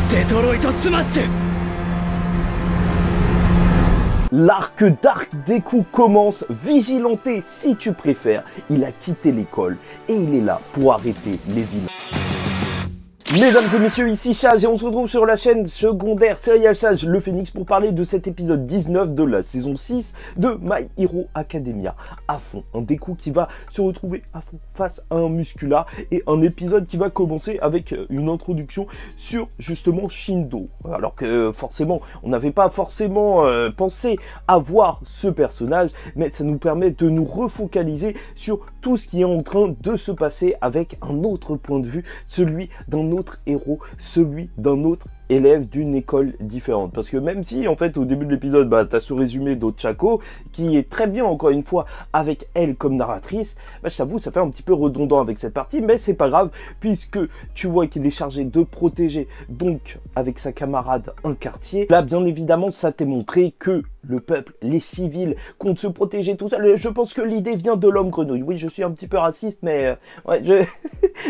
デトロイトスマッシュ。 L'arc Dark Deku commence, Vigilanté si tu préfères. Il a quitté l'école et il est là pour arrêter les vilains. Mesdames et messieurs, ici Chage et on se retrouve sur la chaîne secondaire Serial Chage, le Phénix, pour parler de cet épisode 19 de la saison 6 de My Hero Academia. À fond, un Deku qui va se retrouver à fond face à un Muscula et un épisode qui va commencer avec une introduction sur justement Shindo. Alors que forcément, on n'avait pas forcément pensé à voir ce personnage, mais ça nous permet de nous refocaliser sur tout ce qui est en train de se passer avec un autre point de vue, celui d'un autre héros, celui d'un autre élève d'une école différente. Parce que même si en fait au début de l'épisode t'as ce résumé d'Ochako qui est très bien encore une fois avec elle comme narratrice, je t'avoue ça fait un petit peu redondant avec cette partie, mais c'est pas grave puisque tu vois qu'il est chargé de protéger donc avec sa camarade un quartier. Là bien évidemment ça t'est montré que le peuple, les civils comptent se protéger tout seul. Je pense que l'idée vient de l'homme grenouille. Oui, je suis un petit peu raciste, mais ouais,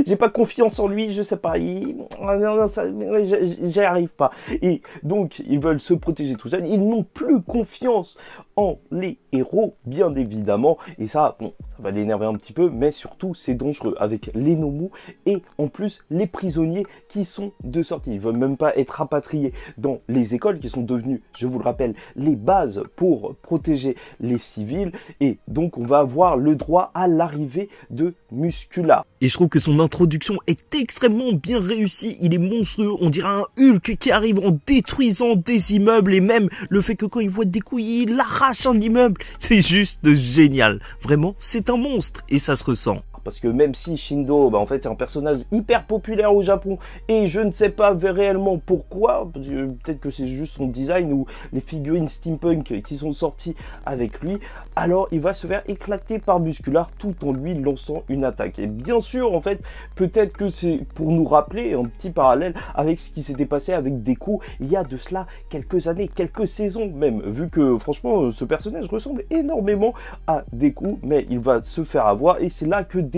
j'ai pas confiance en lui, je sais pas, j'y arrive pas. Et donc, ils veulent se protéger tout seuls. Ils n'ont plus confiance en les héros, bien évidemment. Et ça, bon, ça va l'énerver un petit peu, mais surtout, c'est dangereux avec les Nomu et en plus, les prisonniers qui sont de sortie. Ils veulent même pas être rapatriés dans les écoles qui sont devenues, je vous le rappelle, les bases pour protéger les civils. Et donc, on va avoir le droit à l'arrivée de Muscula. Et je trouve que son introduction est extrêmement bien réussie. Il est monstrueux. On dirait un Hulk qui arrive en détruisant des immeubles. Et même le fait que quand il voit des couilles, il arrache un immeuble. C'est juste génial. Vraiment, c'est un monstre. Et ça se ressent. Parce que même si Shindo, en fait, c'est un personnage hyper populaire au Japon, et je ne sais pas réellement pourquoi, peut-être que c'est juste son design ou les figurines steampunk qui sont sorties avec lui, alors il va se faire éclater par Muscula tout en lui lançant une attaque. Et bien sûr, en fait, peut-être que c'est pour nous rappeler un petit parallèle avec ce qui s'était passé avec Deku il y a de cela quelques années, quelques saisons même, vu que franchement, ce personnage ressemble énormément à Deku, mais il va se faire avoir, et c'est là que Deku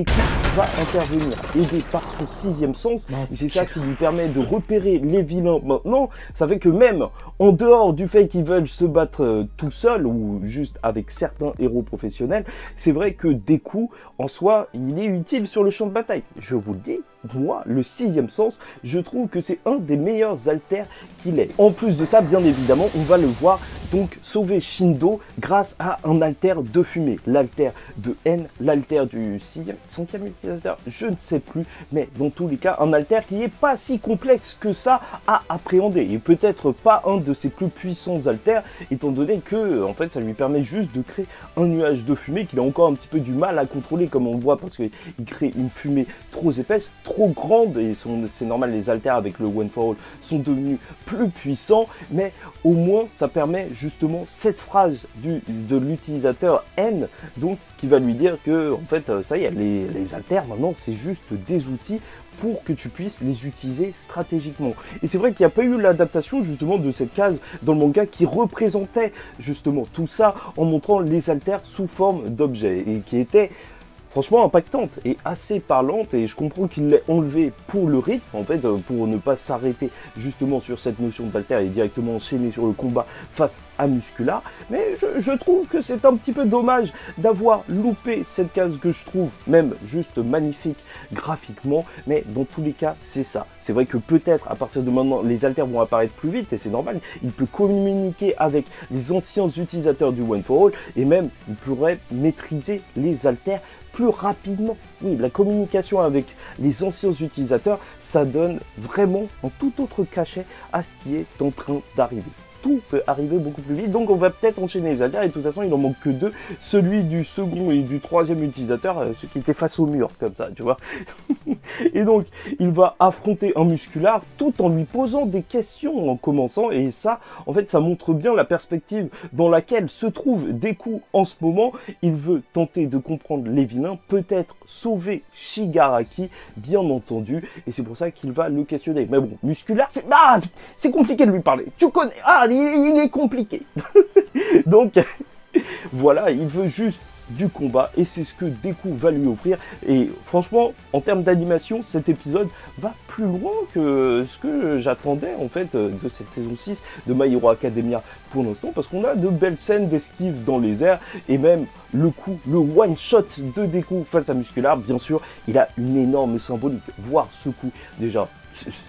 va intervenir, aidé par son 6e sens, et c'est ça qui lui permet de repérer les vilains maintenant. Ça fait que même en dehors du fait qu'ils veulent se battre tout seuls ou juste avec certains héros professionnels, c'est vrai que Deku en soi, il est utile sur le champ de bataille. Je vous le dis, moi, le 6e sens, je trouve que c'est un des meilleurs alters qu'il ait. En plus de ça, bien évidemment, on va le voir donc sauver Shindo grâce à un alter de fumée. L'alter de N, l'alter du 5e utilisateur, je ne sais plus, mais dans tous les cas, un alter qui n'est pas si complexe que ça à appréhender. Et peut-être pas un de ses plus puissants alters, étant donné que, en fait, ça lui permet juste de créer un nuage de fumée qu'il a encore un petit peu du mal à contrôler, comme on le voit, parce qu'il crée une fumée trop épaisse, trop grande, et c'est normal, les alters avec le One for All sont devenus plus puissants, mais au moins ça permet justement cette phrase de l'utilisateur N, donc qui va lui dire que en fait ça y est, les alters maintenant c'est juste des outils pour que tu puisses les utiliser stratégiquement. Et c'est vrai qu'il n'y a pas eu l'adaptation justement de cette case dans le manga qui représentait justement tout ça en montrant les alters sous forme d'objets et qui était franchement impactante et assez parlante, et je comprends qu'il l'ait enlevé pour le rythme, en fait, pour ne pas s'arrêter justement sur cette notion d'alter et directement enchaîner sur le combat face à Muscula, mais je trouve que c'est un petit peu dommage d'avoir loupé cette case que je trouve même juste magnifique graphiquement, mais dans tous les cas, c'est ça. C'est vrai que peut-être à partir de maintenant, les alters vont apparaître plus vite, et c'est normal, il peut communiquer avec les anciens utilisateurs du One for All, et même il pourrait maîtriser les alters plus rapidement. Oui, la communication avec les anciens utilisateurs, ça donne vraiment un tout autre cachet à ce qui est en train d'arriver. Tout peut arriver beaucoup plus vite, donc on va peut-être enchaîner les alters, et de toute façon il en manque que deux, celui du second et du 3e utilisateur, ceux qui étaient face au mur, comme ça, tu vois. Et donc il va affronter un Muscula tout en lui posant des questions en commençant, et ça, en fait, ça montre bien la perspective dans laquelle se trouve Deku en ce moment. Il veut tenter de comprendre les vilains, peut-être sauver Shigaraki, bien entendu, et c'est pour ça qu'il va le questionner. Mais bon, Muscula, c'est compliqué de lui parler, tu connais, il est compliqué. Donc voilà, il veut juste du combat et c'est ce que Deku va lui offrir. Et franchement, en termes d'animation, cet épisode va plus loin que ce que j'attendais en fait de cette saison 6 de My Hero Academia pour l'instant, parce qu'on a de belles scènes d'esquive dans les airs et même le coup, le one shot de Deku face à Muscular. Bien sûr, il a une énorme symbolique. Voir ce coup, déjà,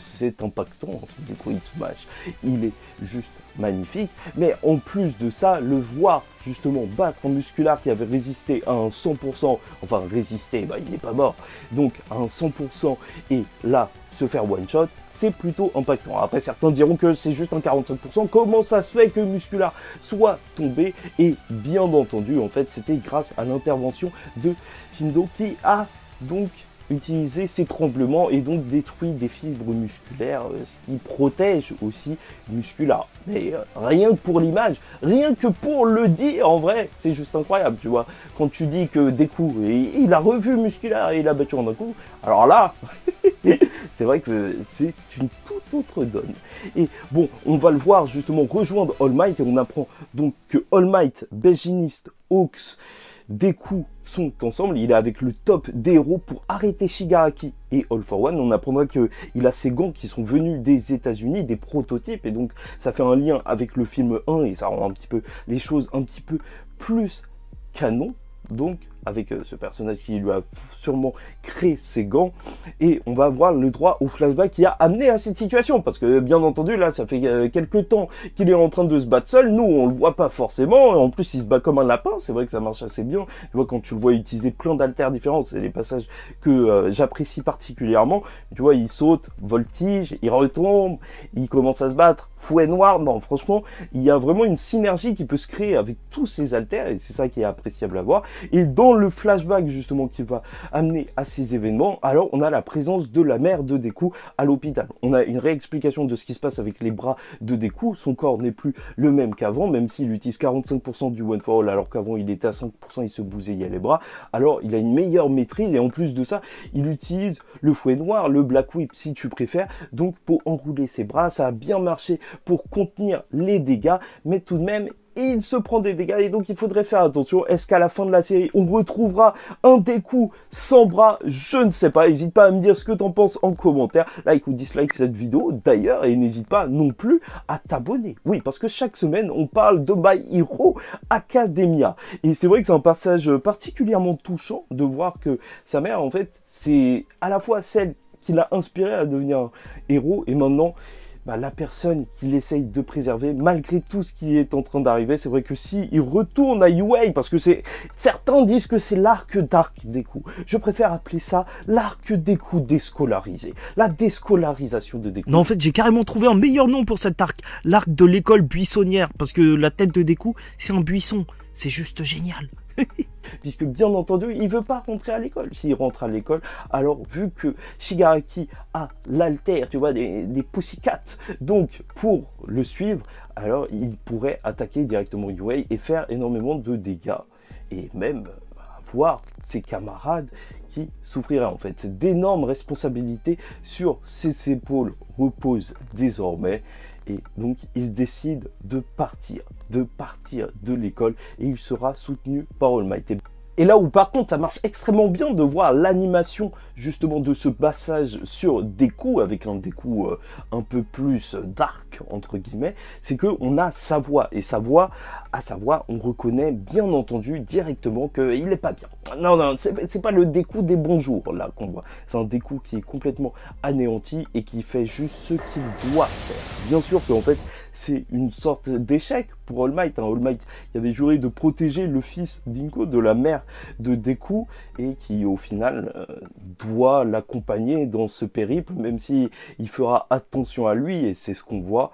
c'est impactant, ce Deku Hit Smash, il est juste magnifique, mais en plus de ça, le voir justement battre un Muscular qui avait résisté à un 100%, enfin résisté, bah, il n'est pas mort, donc à un 100%, et là, se faire one shot, c'est plutôt impactant. Après, certains diront que c'est juste un 45%, comment ça se fait que Muscular soit tombé? Et bien entendu, en fait, c'était grâce à l'intervention de Shindo qui a donc utiliser ces tremblements et donc détruit des fibres musculaires, ce qui protège aussi Muscular. Mais rien que pour l'image, rien que pour le dire, en vrai, c'est juste incroyable, tu vois. Quand tu dis que Deku, il a revu Muscular et il a battu en un coup, alors là, c'est vrai que c'est une toute autre donne. Et bon, on va le voir justement rejoindre All Might et on apprend donc que All Might, Belginiste, Hawks, Deku sont ensemble, il est avec le top des héros pour arrêter Shigaraki et All for One. On apprendra qu'il a ses gants qui sont venus des États-Unis, des prototypes, et donc ça fait un lien avec le film 1 et ça rend un petit peu les choses un petit peu plus canon. Donc avec ce personnage qui lui a sûrement créé ses gants, et on va avoir le droit au flashback qui a amené à cette situation, parce que bien entendu là ça fait quelques temps qu'il est en train de se battre seul, nous on le voit pas forcément, en plus il se bat comme un lapin, c'est vrai que ça marche assez bien, tu vois, quand tu le vois utiliser plein d'haltères différents, c'est les passages que j'apprécie particulièrement, tu vois, il saute, voltige, il retombe, il commence à se battre, fouet noir, non franchement il y a vraiment une synergie qui peut se créer avec tous ces haltères, et c'est ça qui est appréciable à voir. Et dans le flashback justement qui va amener à ces événements, alors on a la présence de la mère de Deku à l'hôpital. On a une réexplication de ce qui se passe avec les bras de Deku, son corps n'est plus le même qu'avant, même s'il utilise 45% du One for All, alors qu'avant il était à 5%, il se bousillait les bras, alors il a une meilleure maîtrise, et en plus de ça, il utilise le fouet noir, le Black Whip si tu préfères, donc pour enrouler ses bras, ça a bien marché pour contenir les dégâts, mais tout de même, il se prend des dégâts et donc il faudrait faire attention. Est-ce qu'à la fin de la série, on retrouvera un Deku sans bras? Je ne sais pas. N'hésite pas à me dire ce que t'en penses en commentaire. Like ou dislike cette vidéo d'ailleurs et n'hésite pas non plus à t'abonner. Oui, parce que chaque semaine, on parle de My Hero Academia. Et c'est vrai que c'est un passage particulièrement touchant de voir que sa mère, en fait, c'est à la fois celle qui l'a inspiré à devenir un héros et maintenant la personne qu'il essaye de préserver malgré tout ce qui est en train d'arriver. C'est vrai que si il retourne à UA, parce que certains disent que c'est l'arc Dark Deku, je préfère appeler ça l'arc Deku déscolarisé, la déscolarisation de Deku. Non, en fait j'ai carrément trouvé un meilleur nom pour cet arc, l'arc de l'école buissonnière, parce que la tête de Deku c'est un buisson, c'est juste génial. Puisque bien entendu, il veut pas rentrer à l'école. S'il rentre à l'école, alors vu que Shigaraki a l'alter, tu vois, des pussycats, donc pour le suivre, alors il pourrait attaquer directement UA et faire énormément de dégâts. Et même voir ses camarades qui souffriraient en fait. D'énormes responsabilités sur ses épaules reposent désormais. Et donc, il décide de partir de l'école et il sera soutenu par All Might. Et là où par contre ça marche extrêmement bien de voir l'animation justement de ce passage sur Deku avec un Deku un peu plus dark entre guillemets, c'est que on a sa voix et sa voix, à sa voix on reconnaît bien entendu directement qu'il n'est pas bien. Non, c'est pas le Deku des bons jours là qu'on voit, c'est un Deku qui est complètement anéanti et qui fait juste ce qu'il doit faire. Bien sûr qu'en fait c'est une sorte d'échec pour All Might. All Might qui avait juré de protéger le fils d'Inko, de la mère de Deku, et qui au final doit l'accompagner dans ce périple, même si il fera attention à lui, et c'est ce qu'on voit.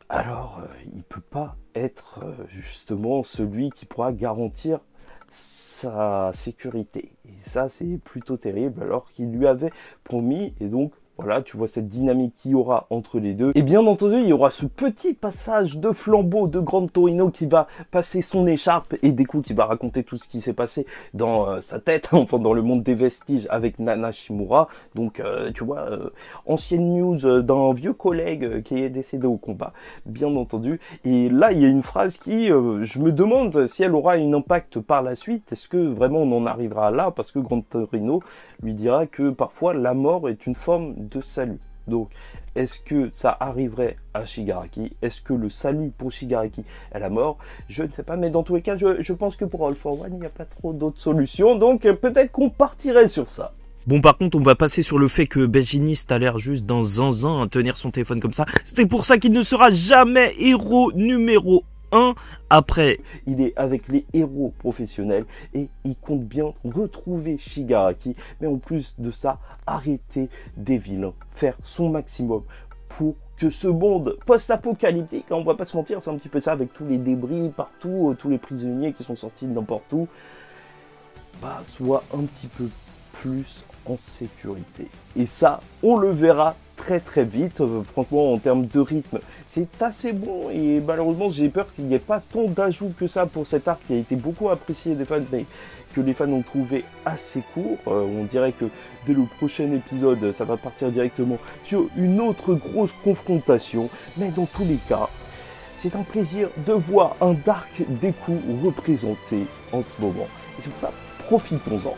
Alors, il peut pas être justement celui qui pourra garantir sa sécurité. Et ça, c'est plutôt terrible, alors qu'il lui avait promis, et donc Voilà, tu vois cette dynamique qu'il y aura entre les deux. Et bien entendu, il y aura ce petit passage de flambeau de Gran Torino qui va passer son écharpe et des coups qui va raconter tout ce qui s'est passé dans sa tête, enfin dans le monde des vestiges avec Nana Shimura. Donc tu vois, ancienne news d'un vieux collègue qui est décédé au combat, bien entendu. Et là, il y a une phrase qui, je me demande si elle aura un impact par la suite. Est-ce que vraiment on en arrivera là? Parce que Gran Torino lui dira que parfois la mort est une forme de salut. Donc, est-ce que ça arriverait à Shigaraki? Est-ce que le salut pour Shigaraki est la mort? Je ne sais pas, mais dans tous les cas, je pense que pour All for One, il n'y a pas trop d'autres solutions. Donc, peut-être qu'on partirait sur ça. Bon, par contre, on va passer sur le fait que Benjiniste a l'air juste d'un zinzin à tenir son téléphone comme ça. C'est pour ça qu'il ne sera jamais héros numéro 1 après. Il est avec les héros professionnels et il compte bien retrouver Shigaraki. Mais en plus de ça, arrêter des vilains, faire son maximum pour que ce monde post-apocalyptique, on va pas se mentir, c'est un petit peu ça avec tous les débris partout, tous les prisonniers qui sont sortis de n'importe où, soit un petit peu plus en sécurité. Et ça, on le verra très très vite. Franchement, en termes de rythme, c'est assez bon et malheureusement, j'ai peur qu'il n'y ait pas tant d'ajouts que ça pour cet arc qui a été beaucoup apprécié des fans, mais que les fans ont trouvé assez court. On dirait que dès le prochain épisode, ça va partir directement sur une autre grosse confrontation. Mais dans tous les cas, c'est un plaisir de voir un Dark Deku représenté en ce moment. Et c'est pour ça, profitons-en.